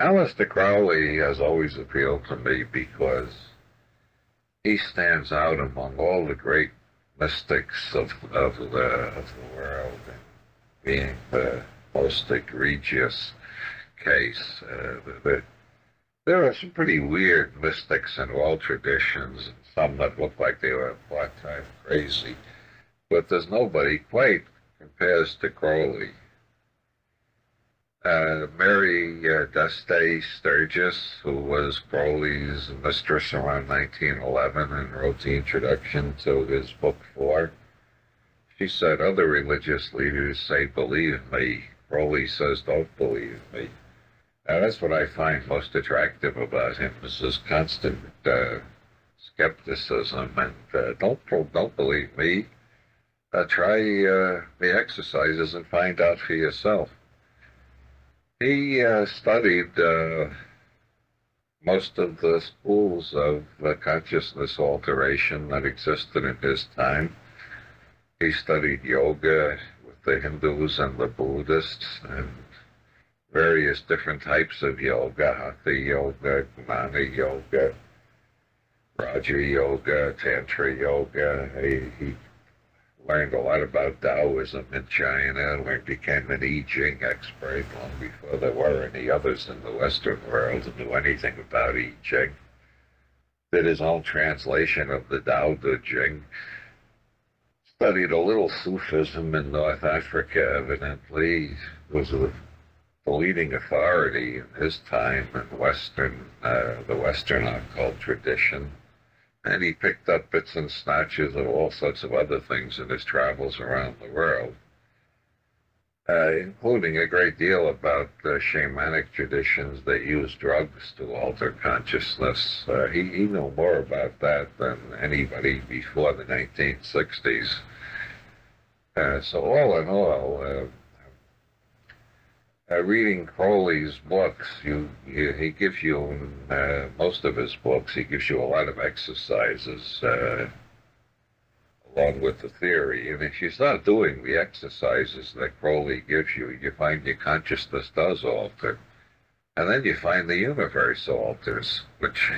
Aleister Crowley has always appealed to me because he stands out among all the great mystics of the world, and being the most egregious case. There are some pretty weird mystics in all traditions, and some that look like they were part-time crazy, but there's nobody quite compares to Crowley. Mary D'Este Sturgis, who was Crowley's mistress around 1911 and wrote the introduction to his book Four, she said other religious leaders say, believe me. Crowley says, don't believe me. Now, that's what I find most attractive about him, is his constant skepticism and don't believe me. Try the exercises and find out for yourself. He studied most of the schools of consciousness alteration that existed in his time. He studied yoga with the Hindus and the Buddhists and various different types of yoga, Hatha yoga, Gnana yoga, Raja yoga, Tantra yoga. He learned a lot about Taoism in China, became an I Ching expert long before there were any others in the Western world who knew anything about I Ching. Did his own translation of the Tao Te Ching. Studied a little Sufism in North Africa, evidently. Was the leading authority in his time in the Western occult tradition. And he picked up bits and snatches of all sorts of other things in his travels around the world, including a great deal about shamanic traditions that use drugs to alter consciousness. He knew more about that than anybody before the 1960s. So all in all, reading Crowley's books, he gives you, in most of his books, he gives you a lot of exercises along with the theory. And if you start doing the exercises that Crowley gives you, you find your consciousness does alter. And then you find the universe alters, which,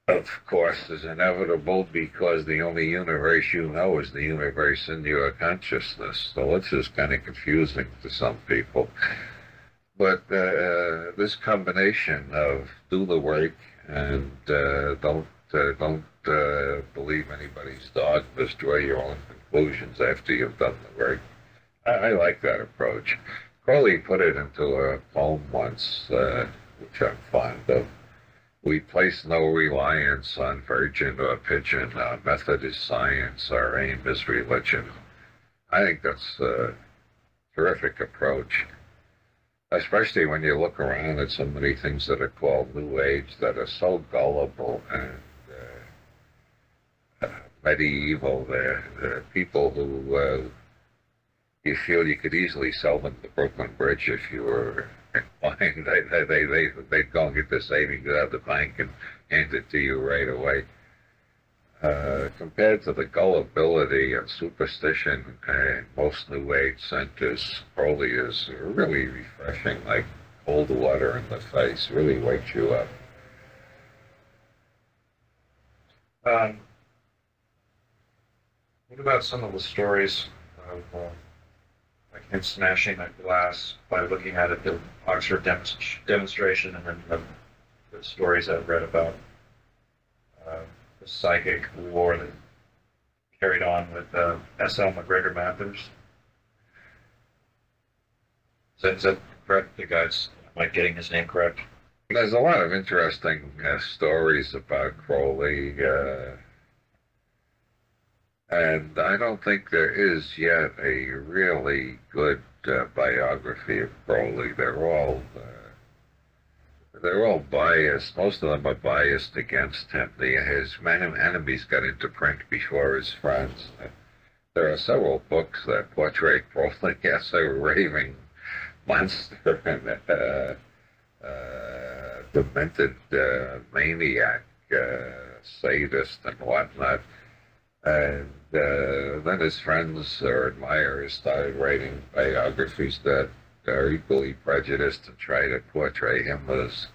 of course, is inevitable because the only universe you know is the universe in your consciousness. So it's just kind of confusing to some people. But this combination of do the work and don't believe anybody's dogmas, draw your own conclusions after you've done the work. I like that approach. Crowley put it into a poem once, which I'm fond of. We place no reliance on virgin or pigeon. Our method is science. Our aim is religion. I think that's a terrific approach, especially when you look around at so many things that are called New Age that are so gullible and medieval. They're people who you feel you could easily sell them the Brooklyn Bridge if you were inclined. They'd go and get the savings out of the bank and hand it to you right away. Compared to the gullibility and superstition in most New Age centers, Crowley is really refreshing, like cold water in the face, really wakes you up. What about some of the stories of like him smashing a glass by looking at it, the Oxford demonstration, and then the stories I've read about the psychic war that carried on with S.L. McGregor Mathers? Is that correct? The guy's, am I getting his name correct? There's a lot of interesting stories about Crowley, and I don't think there is yet a really good biography of Crowley. They're all biased. Most of them are biased against him. His enemies got into print before his friends. There are several books that portray Crowley as a raving monster and demented maniac, sadist, and whatnot. And then his friends or admirers started writing biographies that are equally prejudiced and try to portray him as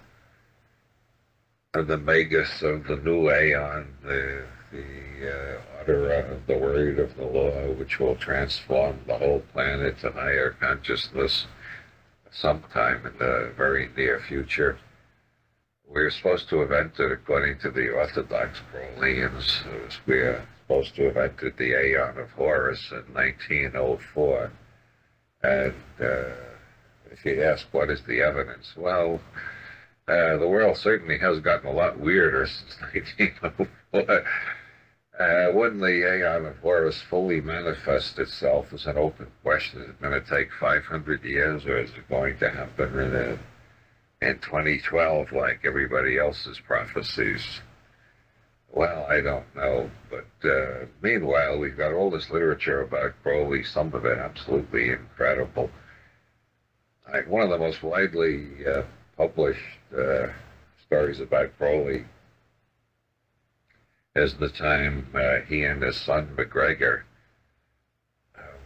the magus of the new aeon, the utterer of the word of the law, which will transform the whole planet to higher consciousness sometime in the very near future. We're supposed to have entered, according to the Orthodox Crowleyans, we're supposed to have entered the Aeon of Horus in 1904. And if you ask what is the evidence, well, the world certainly has gotten a lot weirder since 1904. When the Aeon of Horus fully manifests itself is an open question. Is it going to take 500 years, or is it going to happen in 2012 like everybody else's prophecies? Well, I don't know. But meanwhile, we've got all this literature about Crowley, some of it absolutely incredible. One of the most widely published stories about Crowley is the time he and his son McGregor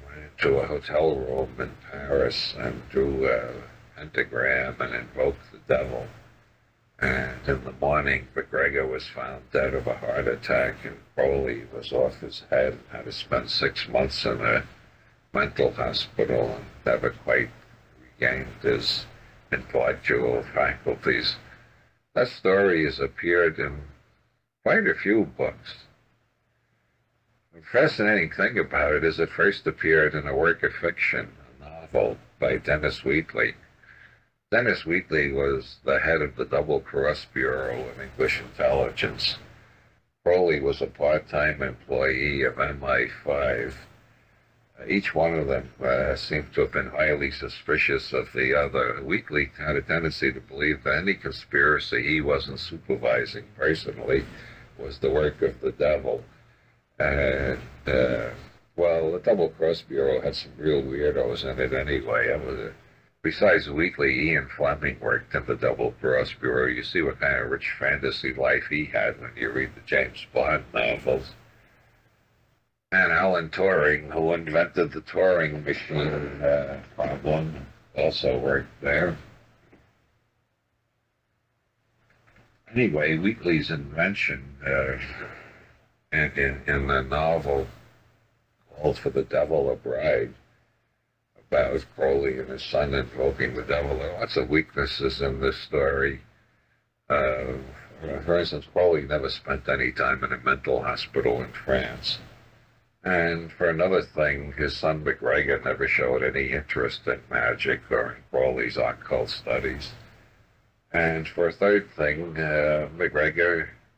went into a hotel room in Paris and drew a pentagram and invoked the devil. And in the morning, McGregor was found dead of a heart attack, and Crowley was off his head and had to spend 6 months in a mental hospital and never quite regained his intellectual faculties. That story has appeared in quite a few books. The fascinating thing about it is it first appeared in a work of fiction, a novel by Dennis Wheatley. Dennis Wheatley was the head of the Double Cross Bureau of English Intelligence. Crowley was a part-time employee of MI5. Each one of them seemed to have been highly suspicious of the other. Wheatley had a tendency to believe that any conspiracy he wasn't supervising personally was the work of the devil. And, well, the Double Cross Bureau had some real weirdos in it anyway. Besides Wheatley, Ian Fleming worked in the Double Cross Bureau. You see what kind of rich fantasy life he had when you read the James Bond novels. And Alan Turing, who invented the Turing machine problem, also worked there. Anyway, Wheatley's invention in the novel called For the Devil a Bride, about Crowley and his son invoking the devil. There are lots of weaknesses in this story. For instance, Crowley never spent any time in a mental hospital in France. And for another thing, his son McGregor never showed any interest in magic or in Crowley's occult studies. And for a third thing,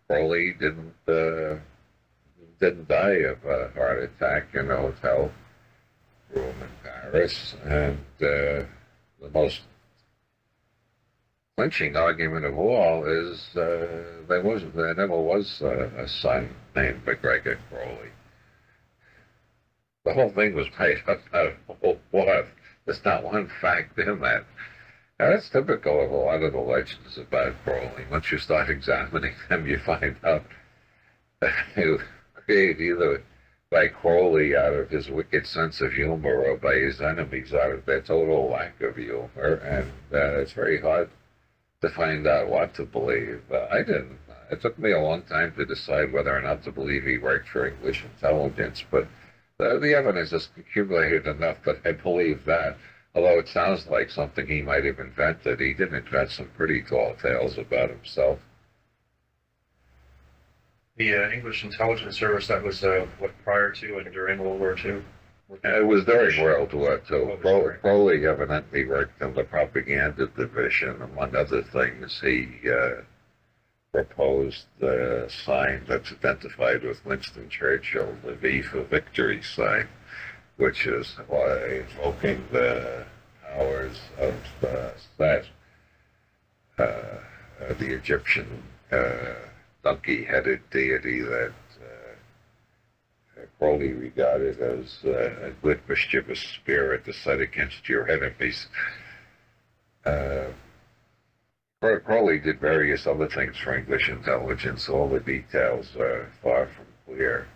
Crowley didn't die of a heart attack in a hotel room in Paris. And the most clinching argument of all is there never was a son named McGregor Crowley. The whole thing was made up out of whole cloth. There's not one fact in that. Now, that's typical of a lot of the legends about Crowley. Once you start examining them, you find out that they were created either by Crowley out of his wicked sense of humor or by his enemies out of their total lack of humor. And it's very hard to find out what to believe. I didn't. It took me a long time to decide whether or not to believe he worked for English intelligence, but the evidence has accumulated enough that I believe that. Although it sounds like something he might have invented, he did invent some pretty tall tales about himself. The English Intelligence Service, that was what, prior to and during World War II? It was during World War II. Crowley evidently worked in the propaganda division. Among other things, he proposed the sign that's identified with Winston Churchill, the V for Victory sign, which is invoking the powers of Set, the Egyptian donkey-headed deity that Crowley regarded as a good mischievous spirit to set against your enemies. Crowley did various other things for English intelligence. All the details are far from clear.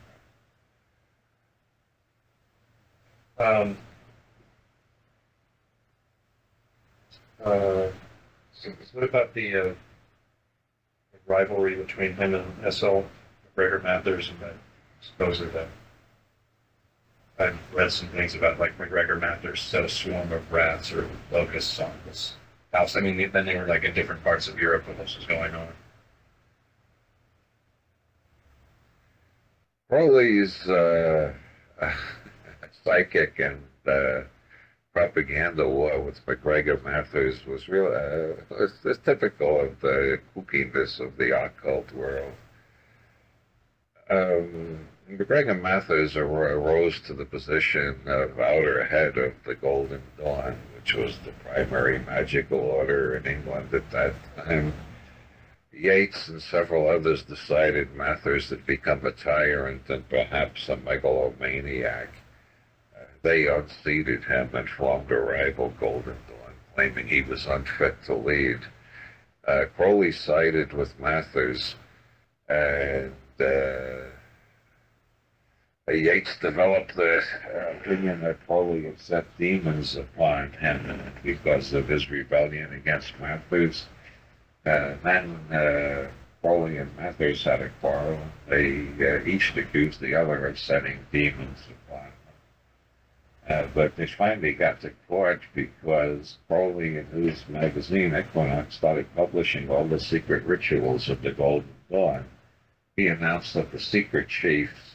So what about the rivalry between him and S.L. McGregor Mathers? And I suppose that I've read some things about like McGregor Mathers set a swarm of rats or locusts on this house. I mean, then they were like in different parts of Europe when this was going on. Crowley's psychic and propaganda war with McGregor Mathers was real. It's typical of the kookiness of the occult world. McGregor Mathers arose to the position of outer head of the Golden Dawn, which was the primary magical order in England at that time. Yeats and several others decided Mathers had become a tyrant and perhaps a megalomaniac. They unseated him and formed a rival Golden Dawn, claiming he was unfit to lead. Crowley sided with Mathers, and Yeats developed the opinion that Crowley had set demons upon him because of his rebellion against Mathers. Then Crowley and Mathers had a quarrel. They each accused the other of setting demons upon them. But they finally got to court because Crowley, in his magazine Equinox, started publishing all the secret rituals of the Golden Dawn. He announced that the secret chiefs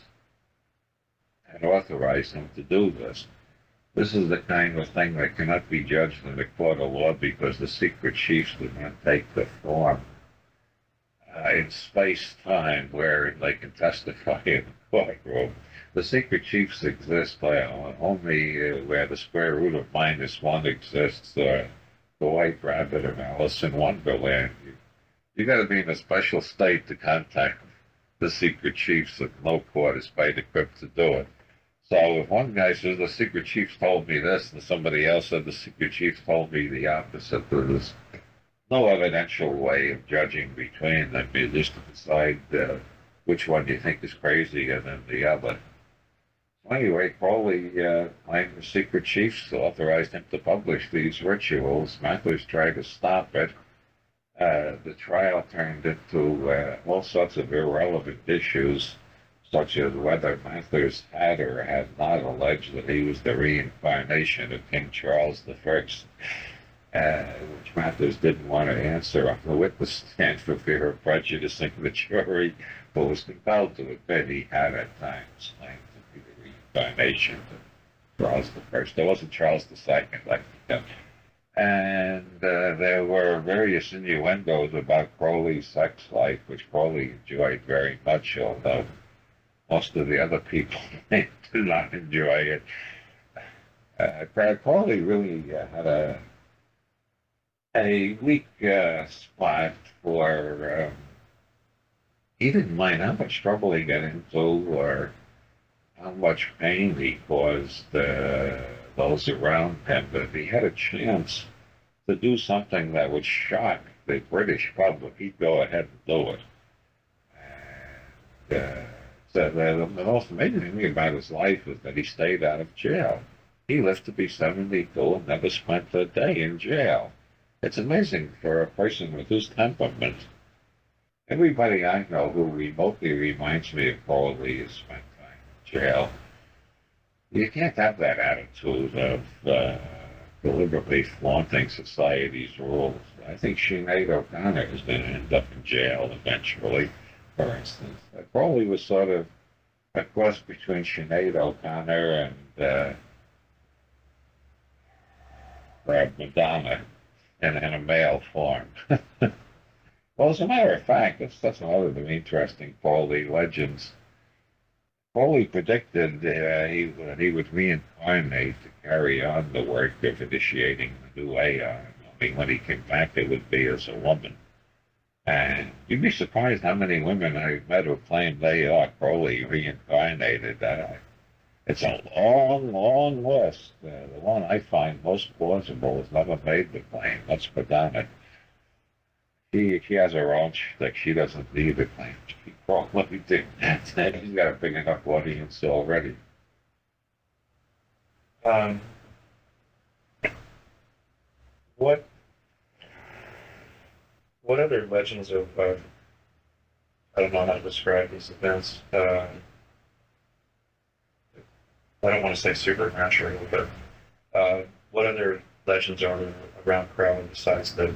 had authorized him to do this. This is the kind of thing that cannot be judged in the court of law because the secret chiefs do not take the form in space-time where they can testify in the courtroom. The secret chiefs exist only where the square root of -1 exists, the White Rabbit of Alice in Wonderland. You got to be in a special state to contact the secret chiefs, and no court is quite equipped to do it. So if one guy says the secret chiefs told me this, and somebody else said the secret chiefs told me the opposite, there's no evidential way of judging between them. You just decide which one you think is crazier than the other. Anyway, Crowley claimed the secret chiefs authorized him to publish these rituals. Mathers tried to stop it. The trial turned into all sorts of irrelevant issues, such as whether Mathers had or had not alleged that he was the reincarnation of King Charles I, which Mathers didn't want to answer on the witness stand for fear of prejudicing the jury, but was compelled to admit he had at times claimed to be the reincarnation of Charles I. There wasn't Charles II like him. And there were various innuendos about Crowley's sex life, which Crowley enjoyed very much, although most of the other people did not enjoy it. Crowley really had a weak spot for, he didn't mind how much trouble he got into or how much pain he caused those around him, but if he had a chance to do something that would shock the British public, he'd go ahead and do it. So the most amazing thing about his life is that he stayed out of jail. He lived to be 72 and never spent a day in jail. It's amazing for a person with his temperament. Everybody I know who remotely reminds me of Crowley has spent time in jail. You can't have that attitude of deliberately flaunting society's rules. I think Sinead O'Connor is going to end up in jail eventually, for instance. Crowley was sort of a cross between Sinead O'Connor and Madonna in a male form. Well, as a matter of fact, that's one of the interesting Crowley legends. Crowley predicted he would reincarnate to carry on the work of initiating the new Aeon. Only when he came back, it would be as a woman. And you'd be surprised how many women I've met who claim they are Crowley reincarnated. It's a long, long list. The one I find most plausible has never made the claim. That's Madonna. She has her own shtick. She doesn't need the claim. She Crowley did. She's got a big enough audience already. What what other legends of, I don't know how to describe these events. I don't want to say supernatural, but what other legends are there around Crowley besides the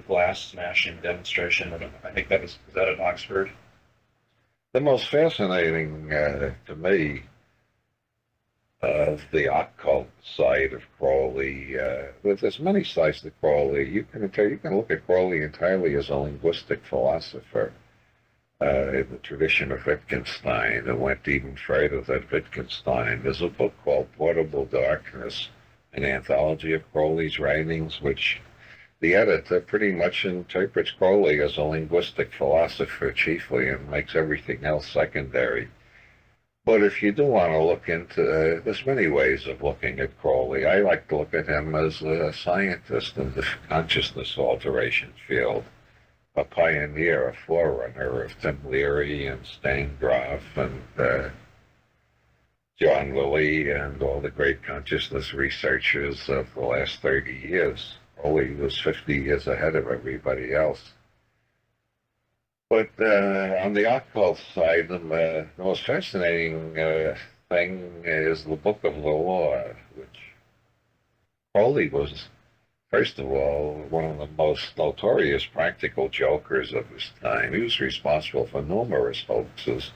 glass smashing demonstration? I think that is that at Oxford? The most fascinating to me of the occult side of Crowley, there's many sides to Crowley. You can look at Crowley entirely as a linguistic philosopher in the tradition of Wittgenstein, and went even further than Wittgenstein. There's a book called Portable Darkness, an anthology of Crowley's writings, which the editor pretty much interprets Crowley as a linguistic philosopher chiefly and makes everything else secondary. But if you do want to look into, there's many ways of looking at Crowley. I like to look at him as a scientist in the consciousness alteration field, a pioneer, a forerunner of Tim Leary and Stan Groff and John Lilly and all the great consciousness researchers of the last 30 years. Crowley was 50 years ahead of everybody else. But on the occult side, the most fascinating thing is the Book of the Law, which Crowley was, first of all, one of the most notorious practical jokers of his time. He was responsible for numerous hoaxes.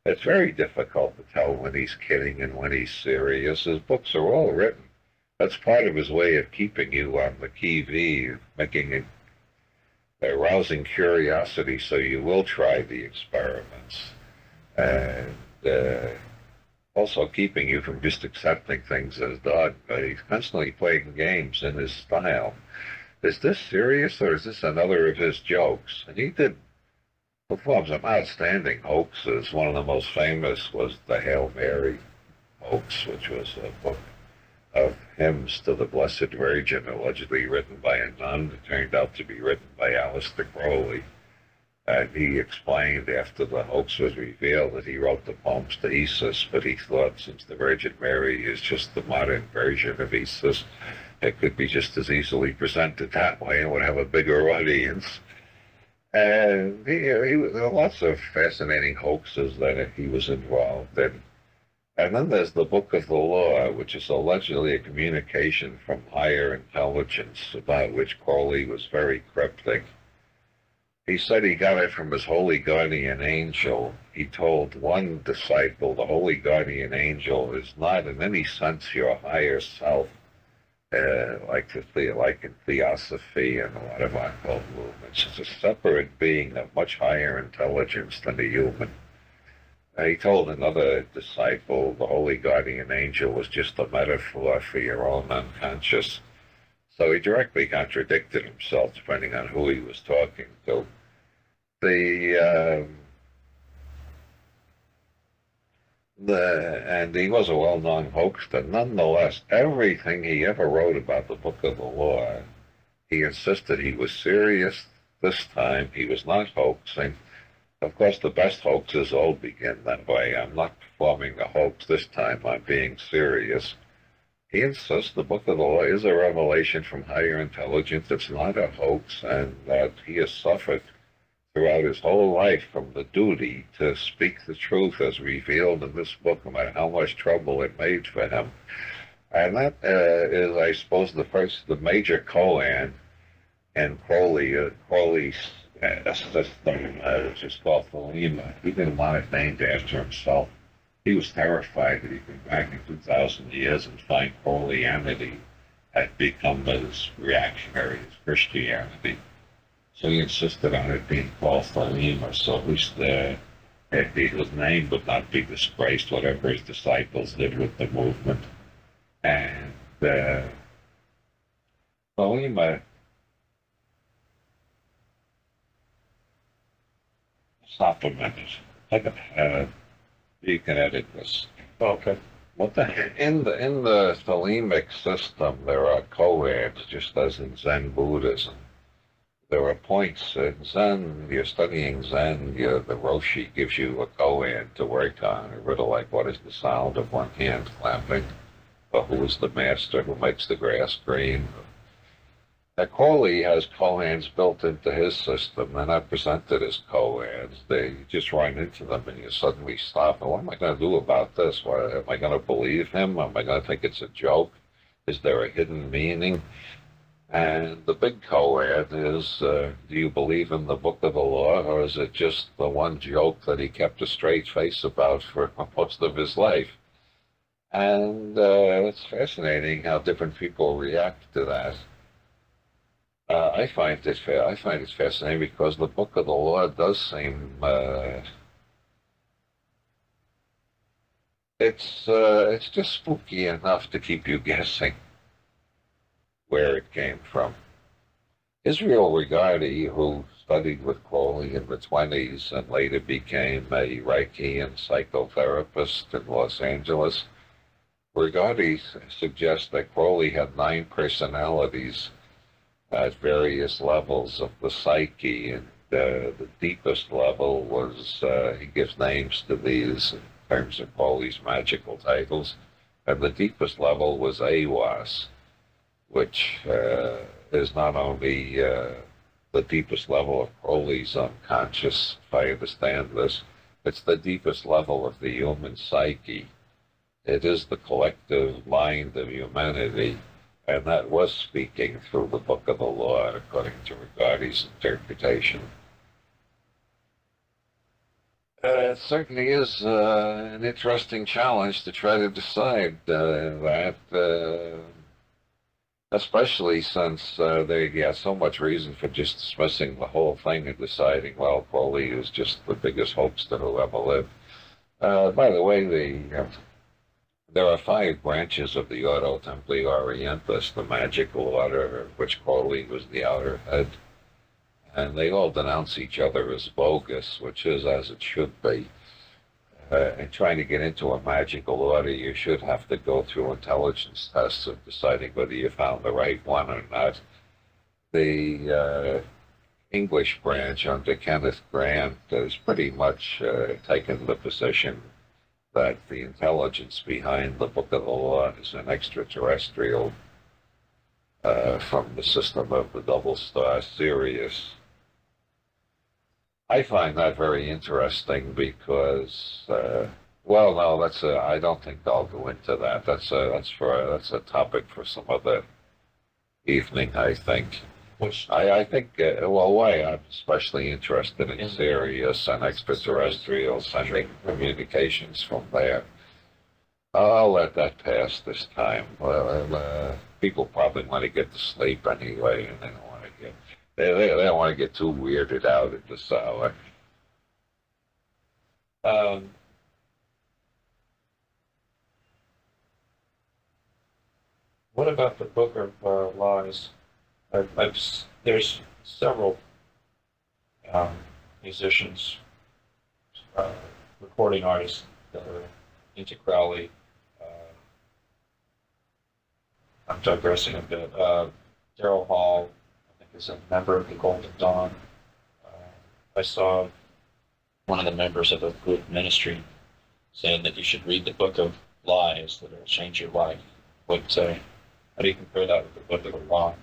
It's very difficult to tell when he's kidding and when he's serious. His books are all written. That's part of his way of keeping you on the qui-vive, making it arousing curiosity so you will try the experiments, and also keeping you from just accepting things as dogma. He's constantly playing games in his style. Is this serious or is this another of his jokes? And he did perform some outstanding hoaxes. One of the most famous was the Hail Mary hoax, which was a book of hymns to the Blessed Virgin, allegedly written by a nun. It turned out to be written by Aleister Crowley. And he explained after the hoax was revealed that he wrote the poems to Isis, but he thought since the Virgin Mary is just the modern version of Isis, it could be just as easily presented that way and would have a bigger audience. And there were lots of fascinating hoaxes that he was involved in. And then there's the Book of the Law, which is allegedly a communication from higher intelligence about which Crowley was very cryptic. He said he got it from his holy guardian angel. He told one disciple, the holy guardian angel is not in any sense your higher self, like in theosophy and a lot of occult movements. It's a separate being of much higher intelligence than a human. He told another disciple the holy guardian angel was just a metaphor for your own unconscious. So he directly contradicted himself depending on who he was talking to. And he was a well-known hoaxer. Nonetheless, everything he ever wrote about the Book of the Law, he insisted he was serious this time. He was not hoaxing. Of course, the best hoaxes all begin that way. I'm not performing a hoax this time. I'm being serious. He insists the Book of the Law is a revelation from higher intelligence. It's not a hoax, and that he has suffered throughout his whole life from the duty to speak the truth as revealed in this book, no matter how much trouble it made for him. And that is, I suppose, the major koan in Crowley's system, which is called Thelema. He didn't want it named after himself. He was terrified that he'd go back in 2,000 years and find Crowleyanity had become as reactionary as Christianity. So he insisted on it being called Thelema, so at least his name would not be disgraced, whatever his disciples did with the movement. And Thelema, stop a minute. You can edit this. Okay. In the Thelemic system, there are koans, just as in Zen Buddhism. There are points in Zen. You're studying Zen. The Roshi gives you a koan to work on. A riddle like, what is the sound of one hand clapping? Or who is the master who makes the grass green? Crowley has koans built into his system. They're not presented as koans. They just run into them and you suddenly stop. And what am I going to do about this? What, am I going to believe him? Am I going to think it's a joke? Is there a hidden meaning? And the big koan is, do you believe in the Book of the Law, or is it just the one joke that he kept a straight face about for most of his life? And it's fascinating how different people react to that. I find it fascinating because the Book of the Law does seem it's just spooky enough to keep you guessing where it came from. Israel Regardie, who studied with Crowley in the 20s and later became a Reiki and psychotherapist in Los Angeles, Regardie suggests that Crowley had 9 personalities at various levels of the psyche, and the deepest level was, he gives names to these in terms of Crowley's magical titles, and the deepest level was Awas, which is not only the deepest level of Crowley's unconscious, if I understand this, it's the deepest level of the human psyche. It is the collective mind of humanity, and that was speaking through the Book of the Law, according to Regardie's interpretation. It certainly is an interesting challenge to try to decide that, especially since they got so much reason for just dismissing the whole thing and deciding, well, Crowley is just the biggest hoaxer who ever lived. By the way, there are 5 branches of the Ordo Templi Orientis, the magical order, of which Crowley was the outer head, and they all denounce each other as bogus, which is as it should be. In trying to get into a magical order, you should have to go through intelligence tests of deciding whether you found the right one or not. The English branch under Kenneth Grant has pretty much taken the position that the intelligence behind the Book of the Law is an extraterrestrial from the system of the double star Sirius. I find that very interesting because, well, no, I don't think I'll go into that. That's a topic for some other evening, I think. I think, well, why I'm especially interested in Sirius and extraterrestrials sending communications from there. I'll let that pass this time. People probably want to get to sleep anyway, and they don't want to get too weirded out at this hour. What about the Book of Lies? There's several musicians, recording artists that are into Crowley. I'm digressing a bit. Daryl Hall, I think, is a member of the Golden Dawn. I saw one of the members of a group ministry saying that you should read the Book of Lies, that it'll change your life. How do you compare that with the Book of the Law?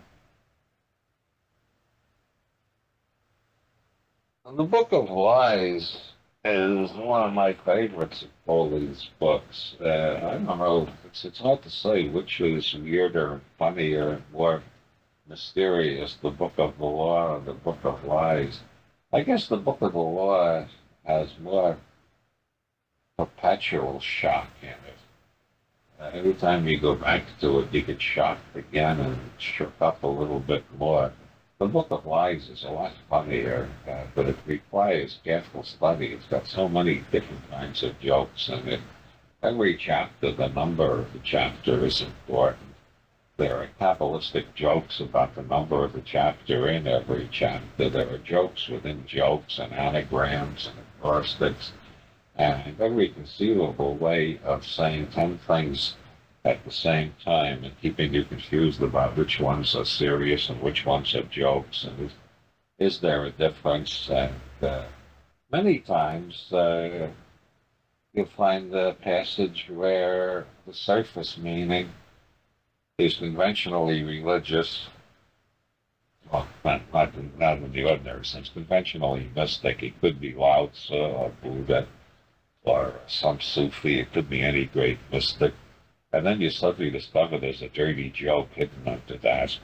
The Book of Lies is one of my favorites of Crowley's books. I don't know, it's hard to say which is weirder and funnier and more mysterious, the Book of the Law or the Book of Lies. I guess the Book of the Law has more perpetual shock in it. Every time you go back to it, you get shocked again and shook up a little bit more. The Book of Lies is a lot funnier, but it requires careful study. It's got so many different kinds of jokes in it. Every chapter, the number of the chapter is important. There are Kabbalistic jokes about the number of the chapter in every chapter. There are jokes within jokes and anagrams and acrostics, and every conceivable way of saying 10 things at the same time and keeping you confused about which ones are serious and which ones are jokes, and is there a difference? And many times you'll find a passage where the surface meaning is conventionally religious, well, not in the ordinary sense, conventionally mystic. It could be Lao Tzu or Buddha or some Sufi. It could be any great mystic. And then you suddenly discover there's a dirty joke hidden under that.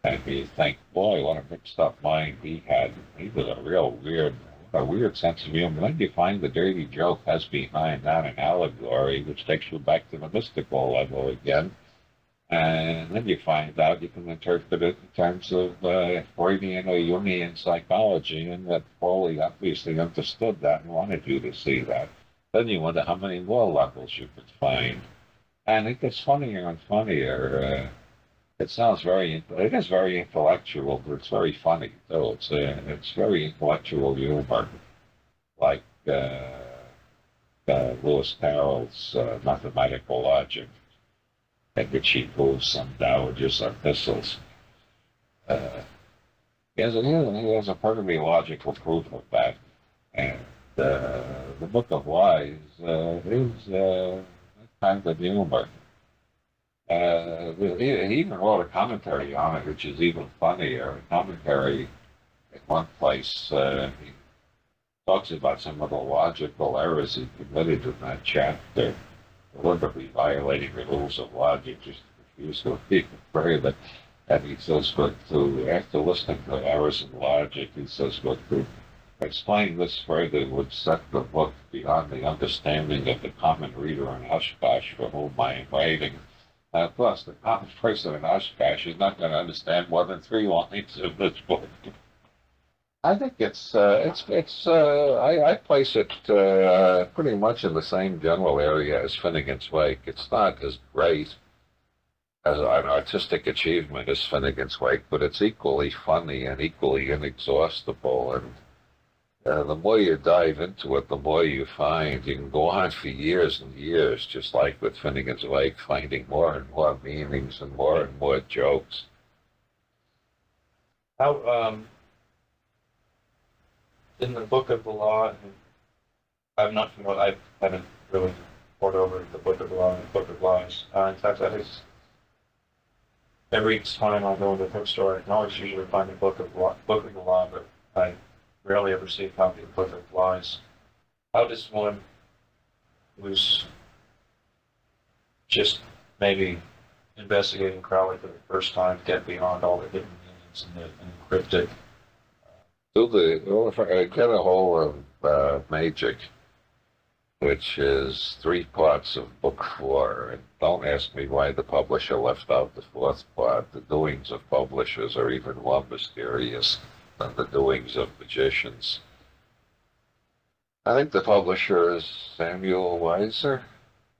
And you think, boy, what a mixed up mind he had. He was a weird sense of humor. Then you find the dirty joke has behind that an allegory, which takes you back to the mystical level again. And then you find out you can interpret it in terms of Freudian or Jungian psychology, and that Crowley obviously understood that and wanted you to see that. Then you wonder how many more levels you could find. And it gets funnier and funnier. It is very intellectual, but it's very funny, too. It's very intellectual humor, like Lewis Carroll's mathematical logic, in which he proves some dowagers are thistles. He has a perfectly logical proof of that. And the Book of Lies is that kind of humor. He even wrote a commentary on it, which is even funnier. A commentary in one place, he talks about some of the logical errors he committed in that chapter, deliberately violating the rules of logic, just to confuse the people further. And he says, but after listening to errors in logic, he says, but to explain this further would set the book beyond the understanding of the common reader in Oshkosh for whom I am writing. Plus, the common person in Oshkosh is not going to understand more than 3 lines of this book. I think I place it pretty much in the same general area as Finnegan's Wake. It's not as great as an artistic achievement as Finnegan's Wake, but it's equally funny and equally inexhaustible. And the more you dive into it, the more you find. You can go on for years and years, just like with Finnegan's Wake, finding more and more meanings and more jokes. How, in the Book of the Law, I'm not familiar, I haven't really poured over the Book of the Law and the Book of Lies. In fact, every time I go to the bookstore, I can always usually find the Book of the Law, but I rarely ever see a copy of the Book of Lies. How does one who's just maybe investigating Crowley for the first time get beyond all the hidden meanings and the cryptic? If I get a hold of Magic, which is 3 parts of Book 4, and don't ask me why the publisher left out the 4th part. The doings of publishers are even more mysterious than the doings of magicians. I think the publisher is Samuel Weiser.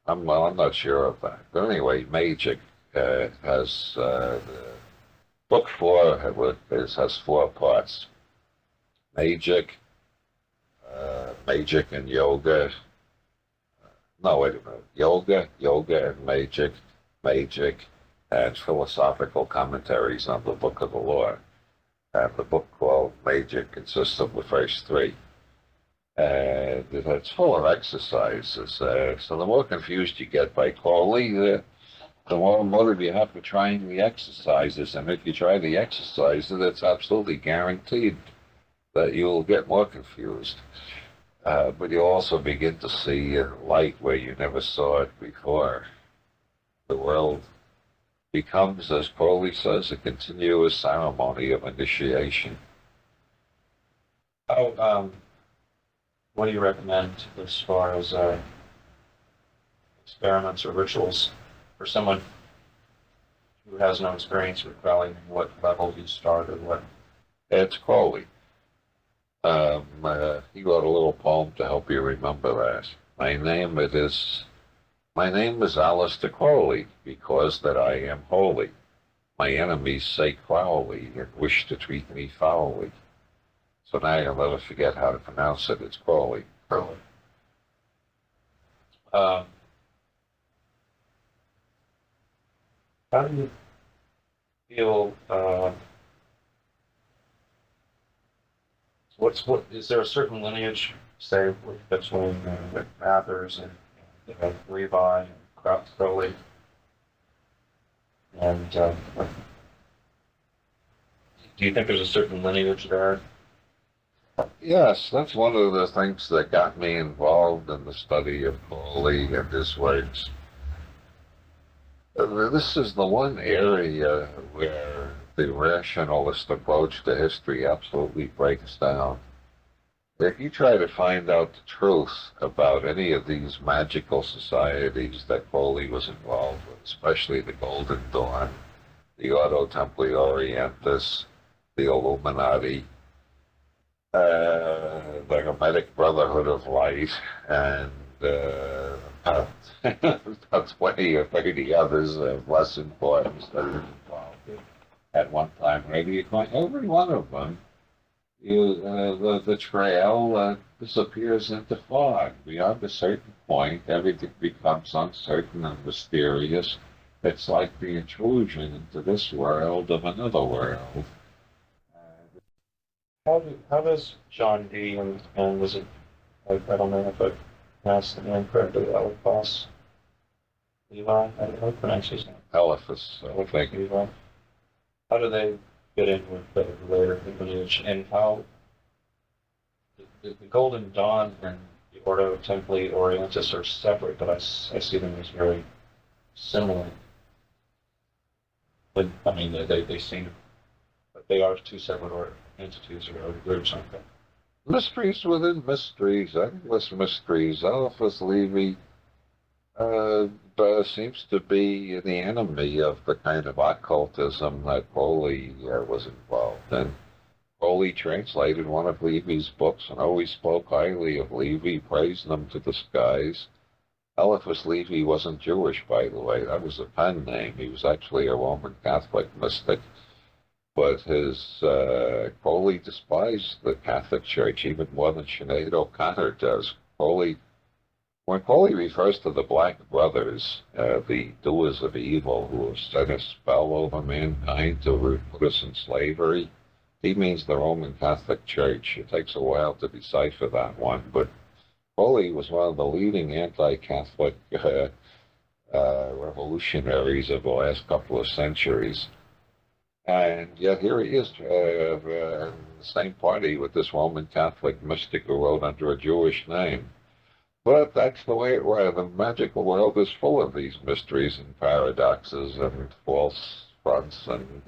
I'm not sure of that. But anyway, Magic has Book 4 has 4 parts. Magic and Yoga. No, wait a minute. Yoga and Magic, and philosophical commentaries on the Book of the Law. And the book called Magic consists of the first 3. And it's full of exercises. So the more confused you get by Crowley, the more motive you have for trying the exercises. And if you try the exercises, it's absolutely guaranteed that you'll get more confused. But you'll also begin to see light where you never saw it before. The world becomes, as Crowley says, a continuous ceremony of initiation. What do you recommend as far as experiments or rituals for someone who has no experience with Crowley? What level you start or what? It's Crowley. He wrote a little poem to help you remember that. My name is Aleister Crowley, because that I am holy. My enemies say Crowley and wish to treat me foully. So now you'll never forget how to pronounce it. It's Crowley. Crowley. How do you feel? Is there a certain lineage, say, between Mathers and Levi and Crowley? And Do you think there's a certain lineage there? Yes, that's one of the things that got me involved in the study of Crowley and his works. This is the one area where the rationalist approach to history absolutely breaks down. If you try to find out the truth about any of these magical societies that Crowley was involved with, especially the Golden Dawn, the Ordo Templi Orientis, the Illuminati, the Hermetic Brotherhood of Light, and about 20 or 30 others of less importance that are involved at one time. Maybe you find every one of them, the trail disappears into fog. Beyond a certain point, everything becomes uncertain and mysterious. It's like the intrusion into this world of another world. How does John D. and was it, I don't know if I pronounced the name correctly, Eliphas Levi? I don't know how to pronounce his name. Eliphas, I think. Levi. How do they fit in with the later lineage, and how the Golden Dawn and the Ordo Templi Orientis are separate, but I see them as very similar. But, I mean, they seem, but they are two separate entities or groups, aren't they? Mysteries within mysteries, endless mysteries. Eliphas Levi seems to be the enemy of the kind of occultism that Crowley was involved in. Crowley translated one of Levy's books and always spoke highly of Levy, praised them to the skies. Eliphas Levi wasn't Jewish, by the way. That was a pen name. He was actually a Roman Catholic mystic. But Crowley despised the Catholic Church even more than Sinead O'Connor does. When Crowley refers to the Black Brothers, the doers of evil who have set a spell over mankind to put us in slavery, he means the Roman Catholic Church. It takes a while to decipher that one, but Crowley was one of the leading anti-Catholic revolutionaries of the last couple of centuries. And yet here he is in the same party with this Roman Catholic mystic who wrote under a Jewish name. But that's the way it was. The magical world is full of these mysteries and paradoxes and false fronts. And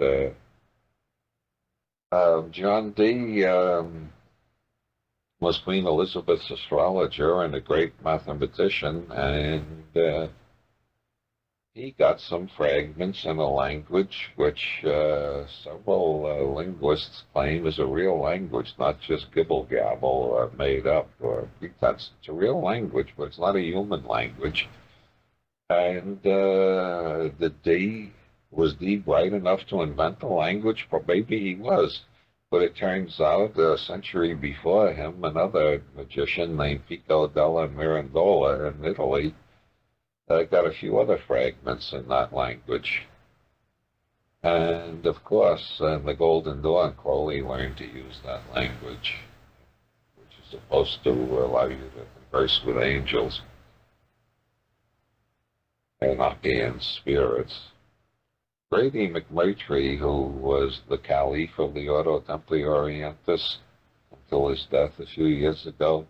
John D. Was Queen Elizabeth's astrologer and a great mathematician, and he got some fragments in a language which several linguists claim is a real language, not just gibble-gabble or made up or pretense. It's a real language, but it's not a human language. And was D bright enough to invent the language? Maybe he was. But it turns out a century before him, another magician named Pico della Mirandola in Italy got a few other fragments in that language. And of course, in the Golden Dawn, Crowley learned to use that language, which is supposed to allow you to converse with angels and Enochian spirits. Grady McMurtry, who was the Caliph of the Ordo Templi Orientis until his death a few years ago,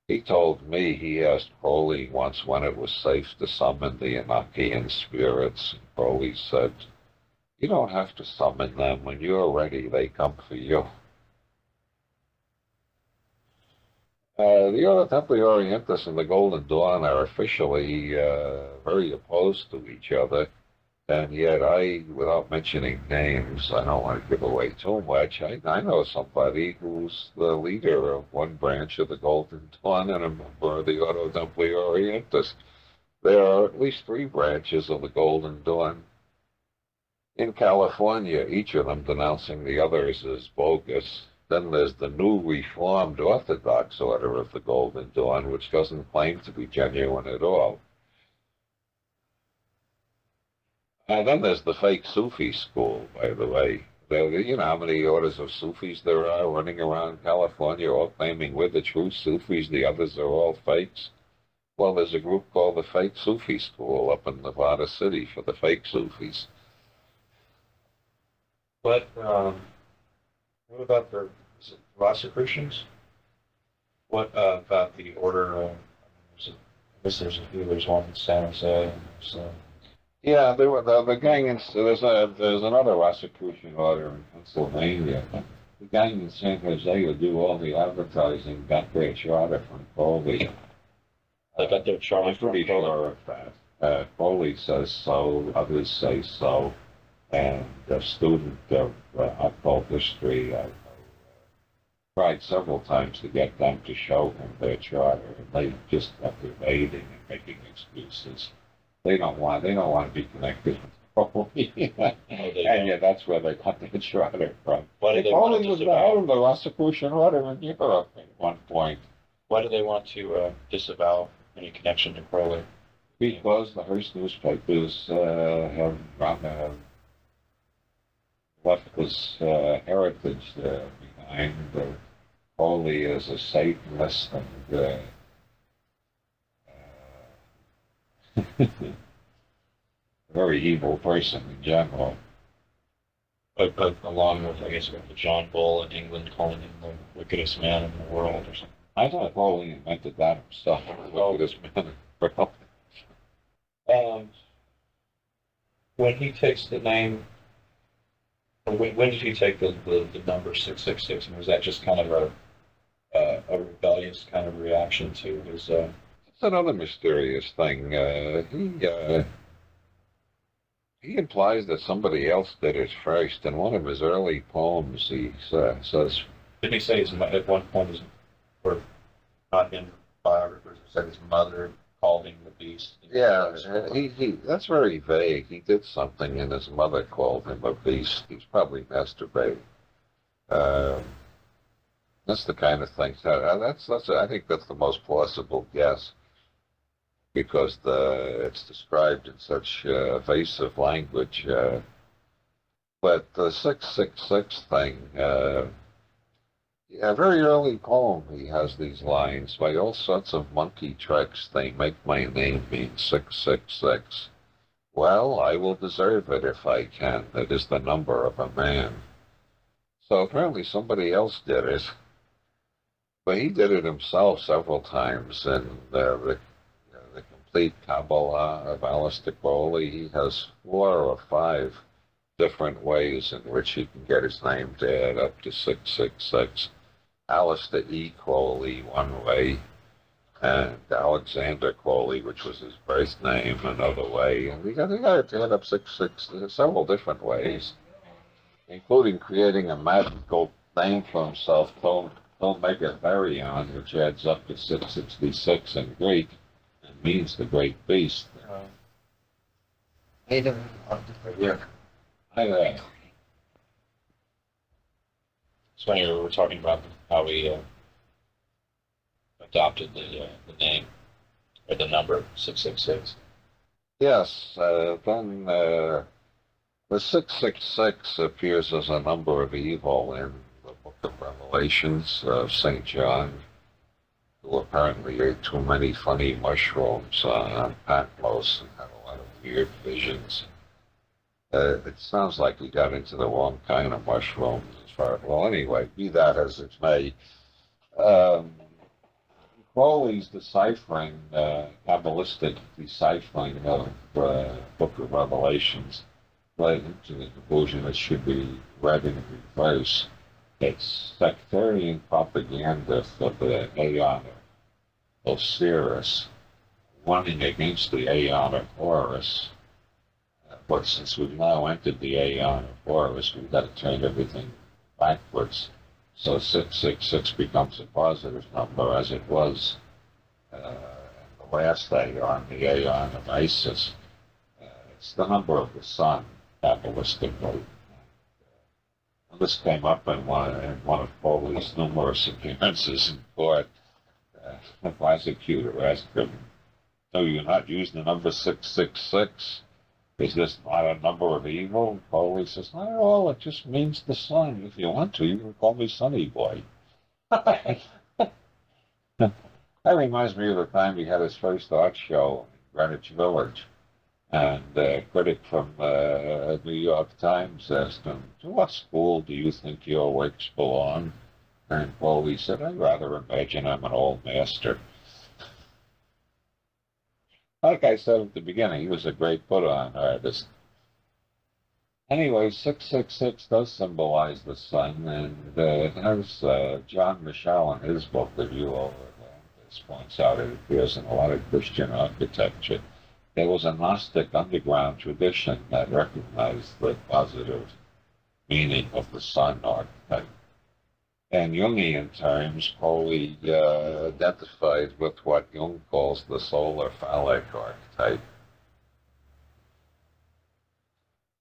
he told me he asked Crowley once when it was safe to summon the Enochian spirits. And Crowley said, "You don't have to summon them. When you're ready, they come for you." The Ordo Templi Orientis and the Golden Dawn are officially very opposed to each other. And yet without mentioning names, I don't want to give away too much, I know somebody who's the leader of one branch of the Golden Dawn and a member of the Ordo Templi Orientis. There are at least 3 branches of the Golden Dawn in California, each of them denouncing the others as bogus. Then there's the new Reformed Orthodox Order of the Golden Dawn, which doesn't claim to be genuine at all. And then there's the fake Sufi school, by the way. You know how many orders of Sufis there are running around California, all claiming we're the true Sufis, the others are all fakes? Well, there's a group called the Fake Sufi School up in Nevada City for the fake Sufis. But What about the is it Rosicrucians? What about the order? I guess there's a few. There's one in San Jose. And Yeah, there were the gang in there's another Rosicrucian order in Pennsylvania. The gang in San Jose will do all the advertising, got their charter from Crowley. they got their charter I'm pretty from sure of that. Crowley says so, others say so, and a student of occult history tried several times to get them to show him their charter, and they just kept evading and making excuses. They don't want to be connected with Crowley. And yeah, that's where they got their charter from. Why do they Crowley want to was the disavow? head of the Rosicrucian order in Europe at one point. Why do they want to disavow any connection to Crowley? Because the Hearst newspapers have left this heritage behind. Crowley as a Satanist and a very evil person in general. But along with, I guess, with the John Bull in England calling him the wickedest man in the world or something. I thought Crowley invented that himself. Wickedest man in the world. When he takes the name, or when did he take the number 666? And was that just kind of a rebellious kind of reaction to his? It's another mysterious thing. He implies that somebody else did it first. In one of his early poems, he says, Didn't he say at one point, or not in biographers, he said his mother called him the beast? yeah, he that's very vague. He did something and his mother called him a beast. He's probably masturbating. That's the kind of thing. I think that's the most plausible guess because it's described in such evasive language. But the 666 thing, a very early poem, he has these lines. By all sorts of monkey tricks, they make my name mean 666. Well, I will deserve it if I can. It is the number of a man. So apparently somebody else did it. But he did it himself several times. And the complete Kabbalah of Aleister Crowley, he has 4 or 5 different ways in which he can get his name to add up to 666. Aleister E. Crowley one way, and Alexander Crowley, which was his birth name, another way. And he got it to add up 666 several different ways, including creating a magical name for himself called Megatherion, which adds up to 666 in Greek and means the great beast. Yeah. So anyway, we were talking about how he adopted the name or the number 666. Yes, then the 666 appears as a number of evil in the Book of Revelations of St. John, who apparently ate too many funny mushrooms on Patmos and had a lot of weird visions. It sounds like he got into the wrong kind of mushrooms as far as, well, anyway, be that as it may. Crowley's deciphering, Kabbalistic deciphering of Book of Revelations led him to the conclusion it should be read in reverse. It's sectarian propaganda for the Aeon of Osiris, running against the Aeon of Horus. But since we've now entered the Aeon of Horus, we've got to turn everything backwards. So 666 becomes a positive number, as it was in the last Aeon, the Aeon of Isis. It's the number of the sun, Kabbalistically. And this came up in one of Crowley's numerous appearances in court. The prosecutor asked him, "So you're not using the number 666? Is this not a number of evil?" And Crowley says, "Not at all, it just means the sun. If you want to, you can call me Sunny Boy." That reminds me of the time he had his first art show in Greenwich Village. And a critic from New York Times asked him, "To what school do you think your works belong?" And Crowley said, "I'd rather imagine I'm an old master." Like I said at the beginning, he was a great put-on artist. Anyway, 666 does symbolize the sun, and there's John Michel in his book, The View Over Atlantis, points out it appears in a lot of Christian architecture. There was a Gnostic underground tradition that recognized the positive meaning of the sun archetype. In Jungian terms, Crowley identified with what Jung calls the solar phallic archetype,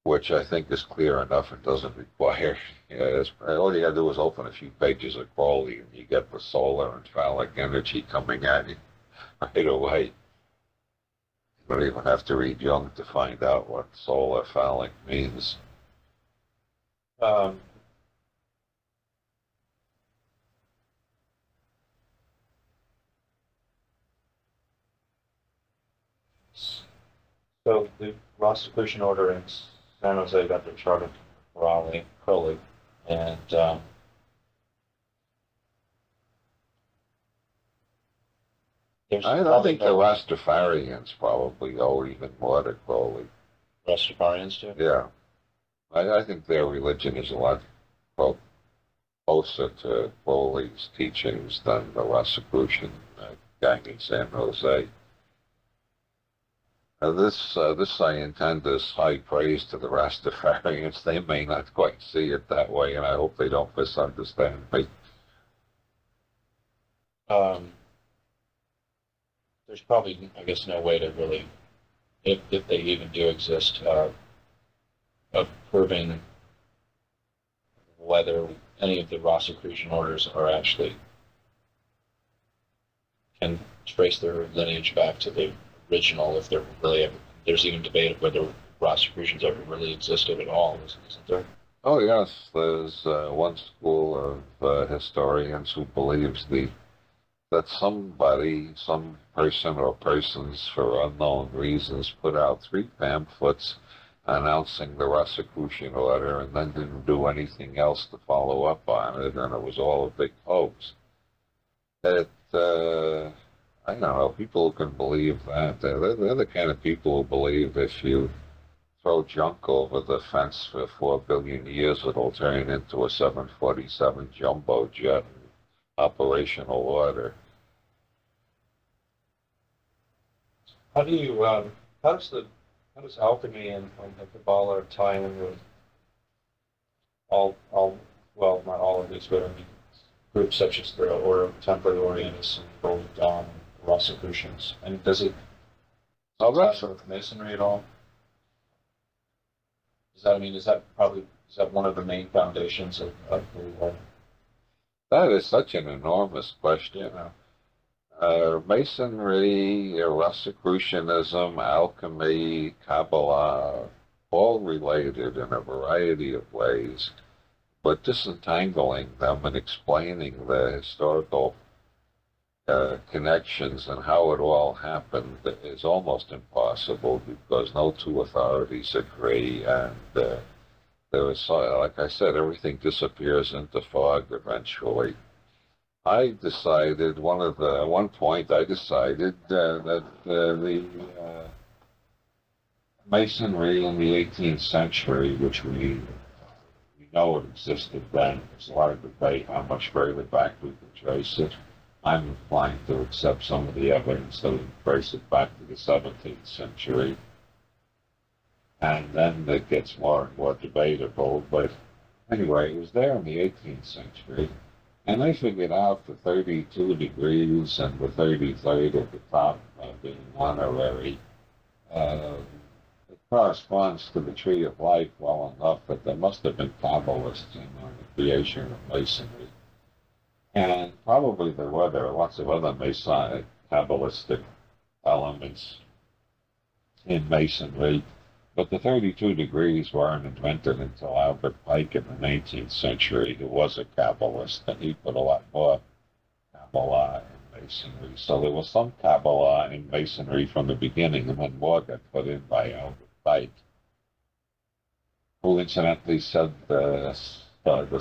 which I think is clear enough and doesn't require, all you gotta do is open a few pages of Crowley and you get the solar and phallic energy coming at you right away. You don't even have to read Jung to find out what solar phallic means. So the Rosicrucian Order in San Jose got their chart of Crowley, and there's I think the Rastafarians probably owe even more to Crowley. Rastafarians do. Yeah. I think their religion is a lot closer to Crowley's teachings than the Rosicrucian gang in San Jose. This I intend as high praise to the Rastafarians. They may not quite see it that way, and I hope they don't misunderstand me. There's probably, I guess, no way to really, if they even do exist, of proving whether any of the Rosicrucian orders are actually can trace their lineage back to the original. If they're really, there's even debate of whether Rosicrucians ever really existed at all, isn't there? Oh yes, there's one school of historians who believes that somebody, some person or persons, for unknown reasons, put out 3 pamphlets announcing the Rosicrucian order and then didn't do anything else to follow up on it, and it was all a big hoax. I don't know, people who can believe that, they're the kind of people who believe if you throw junk over the fence for 4 billion years, it'll turn into a 747 jumbo jet in operational order. How does alchemy and Kabbalah tie in with well, not all of these, but I mean, groups such as the Order of Temperate Orientalists and Golden Dawn and Rosicrucians? And does it tie with Masonry at all? Is that one of the main foundations of the That is such an enormous question. Masonry, Rosicrucianism, alchemy, Kabbalah, all related in a variety of ways, but disentangling them and explaining the historical connections and how it all happened is almost impossible because no two authorities agree, and there is, like I said, everything disappears into fog eventually. I decided at one point that the Masonry in the 18th century, which we know it existed then, there's a lot of debate how much further back we can trace it. I'm inclined to accept some of the evidence that we trace it back to the 17th century. And then it gets more and more debatable, but anyway, it was there in the 18th century. And I figured out the 32 degrees and the 33rd at the top being honorary. It corresponds to the tree of life well enough that there must have been Kabbalists in the creation of Masonry. And probably there are lots of other Masonic Kabbalistic elements in Masonry. But the 32 degrees weren't invented until Albert Pike in the 19th century, who was a Kabbalist, and he put a lot more Kabbalah in Masonry. So there was some Kabbalah in Masonry from the beginning, and then more got put in by Albert Pike, who incidentally said the star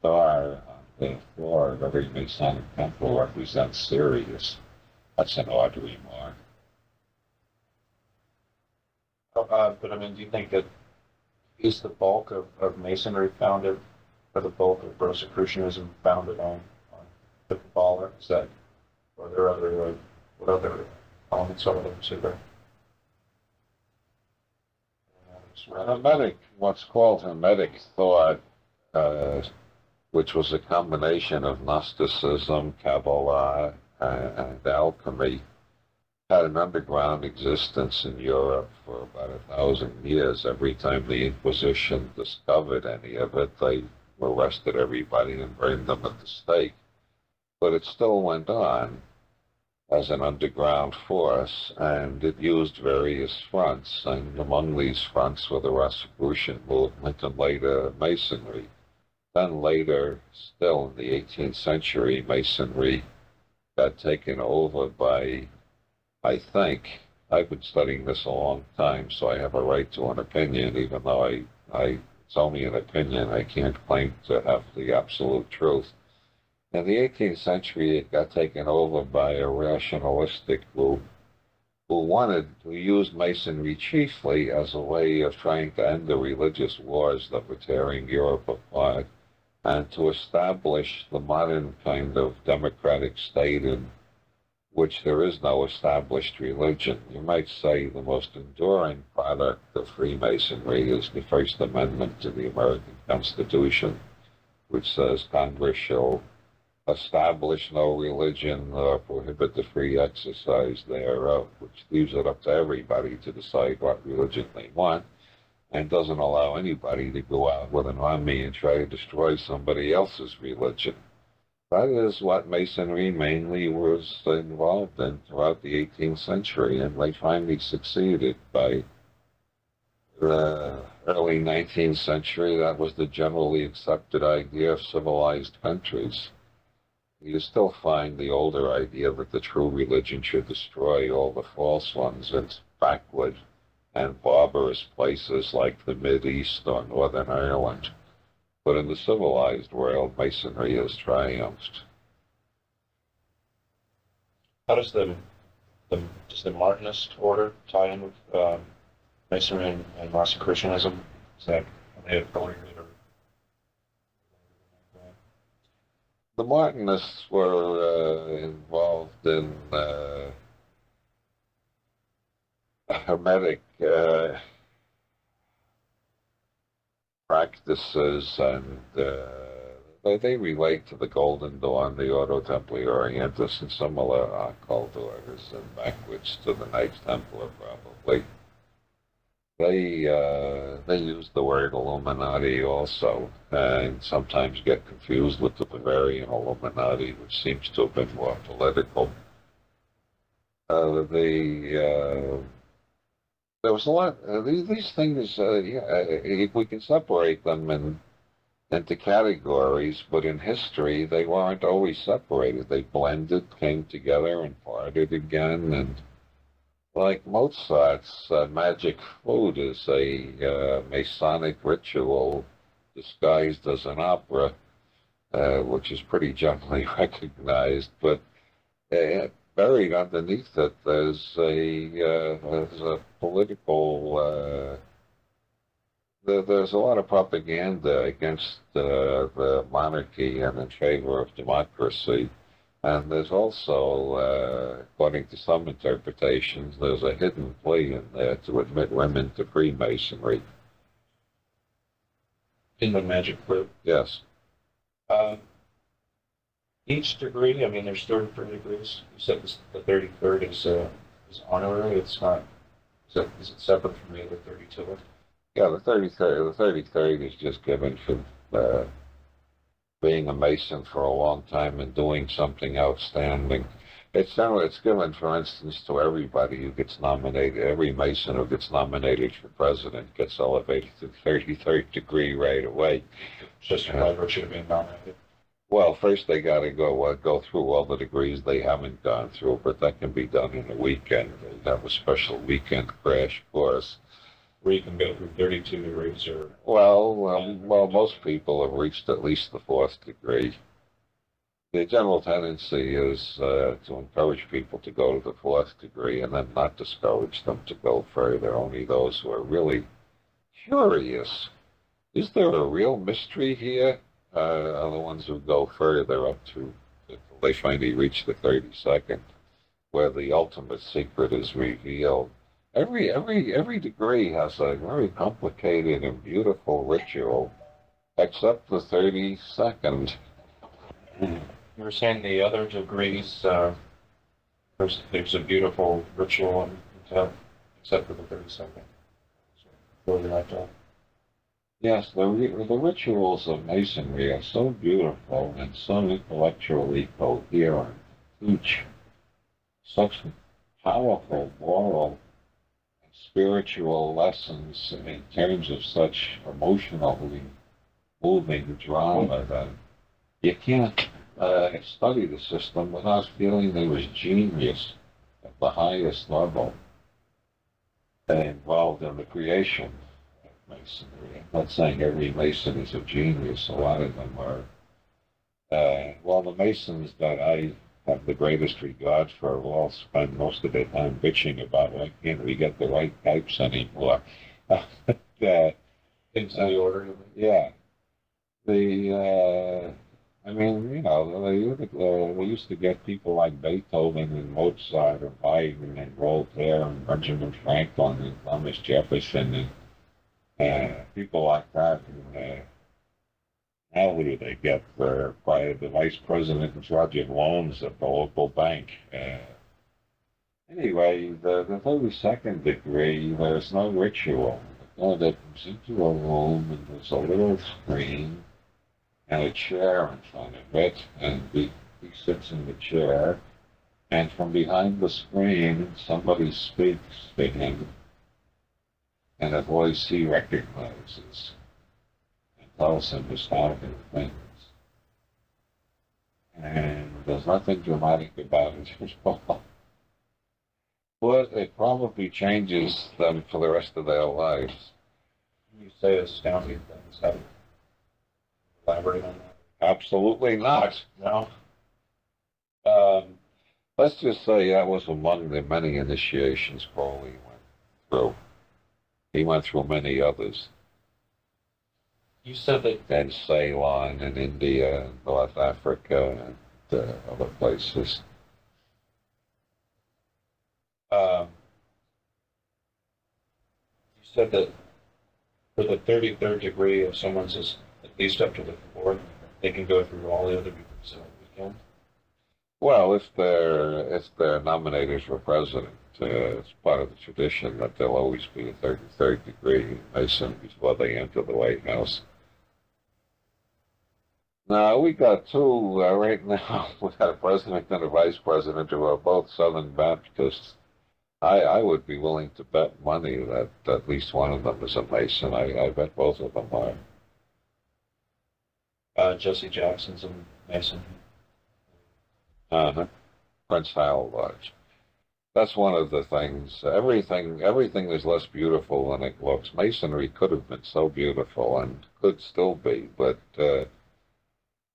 on the floor of every Masonic temple represents Sirius. That's an odd remark. But I mean, do you think that is the bulk of Masonry founded, or the bulk of Rosicrucianism founded on the Kabbalah? Is that, or are there other, what other elements are there to the Hermetic, what's called Hermetic thought, which was a combination of Gnosticism, Kabbalah, and alchemy, had an underground existence in Europe for about 1,000 years. Every time the Inquisition discovered any of it, they arrested everybody and burned them at the stake. But it still went on as an underground force, and it used various fronts, and among these fronts were the Rosicrucian movement and later Masonry. Then later, still in the 18th century, Masonry got taken over by, I think, I've been studying this a long time, so I have a right to an opinion, even though it's only an opinion. I can't claim to have the absolute truth. In the 18th century, it got taken over by a rationalistic group who used Masonry chiefly as a way of trying to end the religious wars that were tearing Europe apart and to establish the modern kind of democratic state in which there is no established religion. You might say the most enduring product of Freemasonry is the First Amendment to the American Constitution, which says Congress shall establish no religion or prohibit the free exercise thereof, which leaves it up to everybody to decide what religion they want and doesn't allow anybody to go out with an army and try to destroy somebody else's religion. That is what Masonry mainly was involved in throughout the 18th century, and they finally succeeded. By the early 19th century, that was the generally accepted idea of civilized countries. You still find the older idea that the true religion should destroy all the false ones in backward and barbarous places like the Mideast or Northern Ireland. But in the civilized world, Masonry has triumphed. How does the Martinist order tie in with Masonry and Rosicrucianism? Is that affiliated or? The Martinists were involved in Hermetic practices, and they relate to the Golden Dawn, the Ordo Templi Orientis, and similar occult orders, and backwards to the Knights Templar, probably. They use the word Illuminati also, and sometimes get confused with the Bavarian Illuminati, which seems to have been more political. There was a lot. These things, we can separate them into categories, but in history they weren't always separated. They blended, came together, and parted again. And like Mozart's magic flute is a Masonic ritual disguised as an opera, which is pretty generally recognized, but buried underneath it, there's a political. There's a lot of propaganda against the monarchy and in favor of democracy, and there's also, according to some interpretations, there's a hidden plea in there to admit women to Freemasonry. In the magic flute? Yes. Each degree, I mean, there's 33 degrees. You said the 33rd is honorary. It's not. Is it separate from the other 32? Yeah, the 33rd is just given for being a Mason for a long time and doing something outstanding. It's given, for instance, to everybody who gets nominated. Every Mason who gets nominated for president gets elevated to the 33rd degree right away. Just by virtue of being nominated. Well, first they got to go through all the degrees they haven't gone through, but that can be done in a weekend. They have a special weekend crash course. Where you can go through 32 degrees or. Well, most people have reached at least the fourth degree. The general tendency is to encourage people to go to the fourth degree and then not discourage them to go further. Only those who are really curious. Is there a real mystery here? Are the ones who go further up to until they finally reach the 32nd, where the ultimate secret is revealed. Every degree has a very complicated and beautiful ritual, except the 32nd. You were saying the other degrees, there's a beautiful ritual except for the 32nd. So, really like that. Yes, the rituals of Masonry are so beautiful and so intellectually coherent, teach such powerful moral and spiritual lessons in terms of such emotionally moving drama that you can't study the system without feeling there was genius at the highest level involved in the creation of Masonry. I'm not saying every Mason is a genius. A lot of them are. Well, the Masons that I have the greatest regard for will all spend most of their time bitching about why can't we get the right types anymore. Into the order. Yeah. I mean, you know, they used to get people like Beethoven and Mozart and Haydn and Voltaire and Benjamin Franklin and Thomas Jefferson and people like that. And, now who do they get? By the vice president in charge of loans at the local bank. Anyway, the 32nd degree, there's no ritual. The guy that comes into a room and there's a little screen and a chair in front of it, and he sits in the chair, and from behind the screen, somebody speaks to him, and a voice he recognizes, and tells him his happy things. And there's nothing dramatic about it at all. But it probably changes them for the rest of their lives. You say astounding things. How do you elaborate on that? Absolutely not. No. Let's just say that was among the many initiations Crowley went through. He went through many others. You said that. And Ceylon and India and North Africa and other places. You said that for the 33rd degree, if someone's at least up to the 4th, they can go through all the other degrees in a weekend. Well, if they're nominated for president, it's part of the tradition that there'll always be a 33rd degree Mason before they enter the White House. Now, we got two right now. We got a president and a vice president who are both Southern Baptists. I would be willing to bet money that at least one of them is a Mason. I bet both of them are. Jesse Jackson's a Mason. Prince Hal Lodge. That's one of the things. Everything is less beautiful than it looks. Masonry could have been so beautiful and could still be, but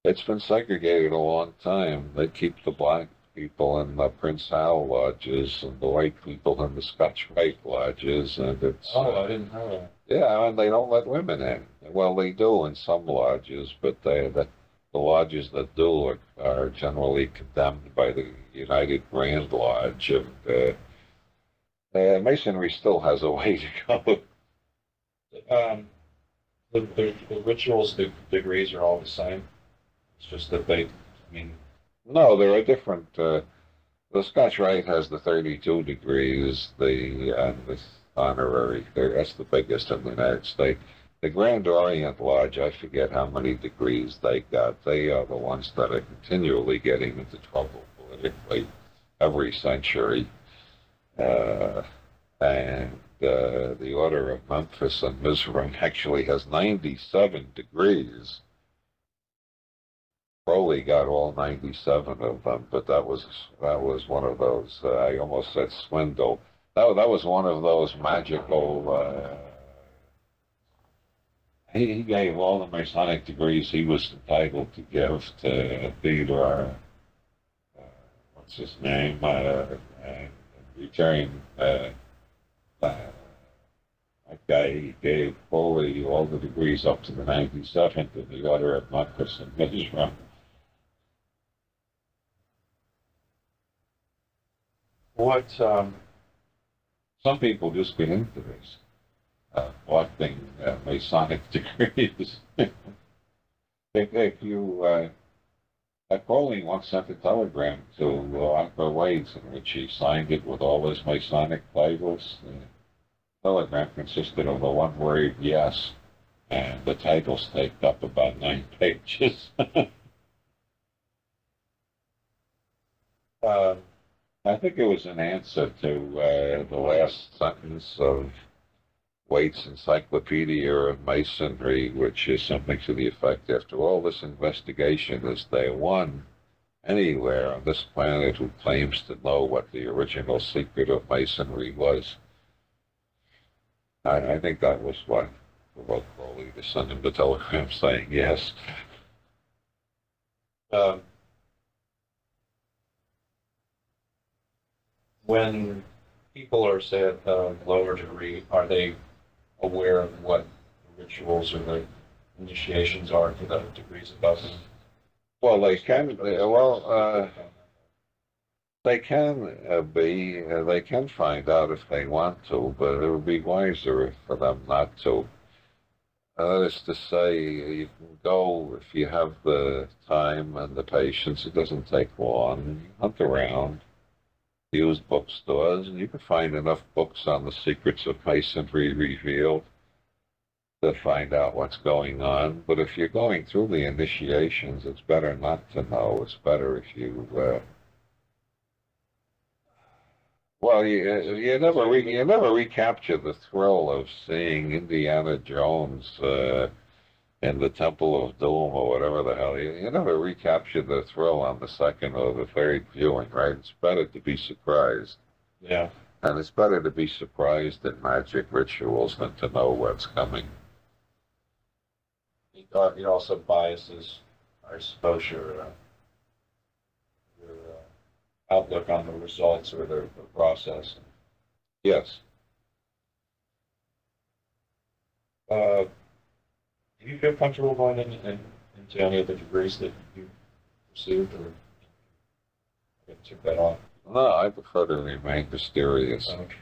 it's been segregated a long time. They keep the black people in the Prince Hal lodges and the white people in the Scotch Rite lodges, and it's. Oh, I didn't know that. Yeah, and they don't let women in. Well, they do in some lodges, but the lodges that do are generally condemned by the United Grand Lodge, and Masonry still has a way to go. The rituals, the degrees are all the same. It's just that No, there are different. The Scotch Rite has the 32 degrees. The honorary, that's the biggest in the United States. The Grand Orient Lodge, I forget how many degrees they got. They are the ones that are continually getting into trouble politically every century. And the Order of Memphis and Mizraim actually has 97 degrees. Crowley got all 97 of them, but that was one of those, I almost said swindle. That was one of those magical, he gave all the Masonic degrees he was entitled to give to Theodore, what's his name, and return, that guy gave Crowley all the degrees up to the 97th in the order of Marcus and Mizra. What, Some people just get into this, collecting Masonic degrees. If you, Crowley once sent a telegram to Arthur Wade's in which he signed it with all his Masonic titles. The telegram consisted of a one-word yes, and the titles take up about 9 pages. I think it was an answer to the last sentence of Waite's Encyclopedia of Masonry, which is something to the effect, after all this investigation, is there one anywhere on this planet who claims to know what the original secret of Masonry was? I think that was what provoked Crowley to send him the telegram saying yes. When people are, say, at a lower degree, are they aware of what the rituals or the initiations are for the degrees above them? Well, they can. They can they can find out if they want to, but it would be wiser for them not to. That is to say, you can go if you have the time and the patience. It doesn't take long. You hunt around, use bookstores, and you can find enough books on the secrets of Masonry revealed to find out what's going on. But if you're going through the initiations, it's better not to know. It's better if you, you never recapture the thrill of seeing Indiana Jones in the Temple of Doom or whatever the hell. You never recapture the thrill on the second or the third viewing, right? It's better to be surprised. Yeah. And it's better to be surprised in magic rituals than to know what's coming. It also biases, I suppose, your outlook on the results or the process. Yes. Do you feel comfortable going into any of the degrees that you pursued, or took that off? No, I prefer to remain mysterious. Okay.